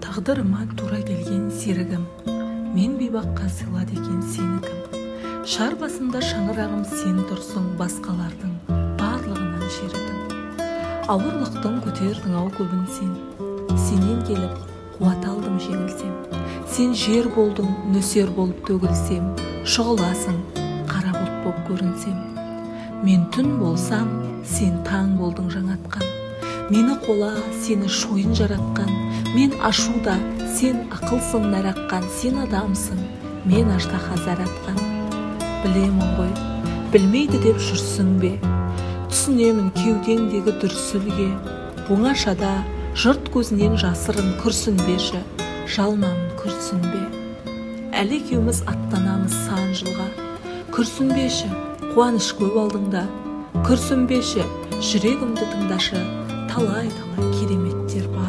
Тағдырыма тура келген серігім, мен бейбаққа сыйлады екен сені кім. Шар басында шаңырағым сен тұрсың, басқалардың барлығынан жерідің. Ауырлықтың көтердің ау көбін сен, сенен келіп қуат алдым жеңілсем. Сен жер болдың, нөсер болып төгілсем, шұғыласың, қара бұлт боп көрінсем. Мен түн болсам, сен таң болдың жаңатқан. Мені қола, сені шойын жаратқан. Мен ашуда, сен ақылсың нәраққан. Сен адамсың, мен аждаһа заратқан. Білемін ғой, білмейді деп жүрсің бе? Түсінемін кеудеңдегі дүрсілге. Оңашада жұрт көзінен жасырын күрсінбеші, жалынамын күрсінбе. Әлі екеуміз аттанамыз сан жылға. Күрсінбеші, қуаныш көп алдыңда. Күрсінбеші, жүрегімді тыңдашы, талай кереметтер бар.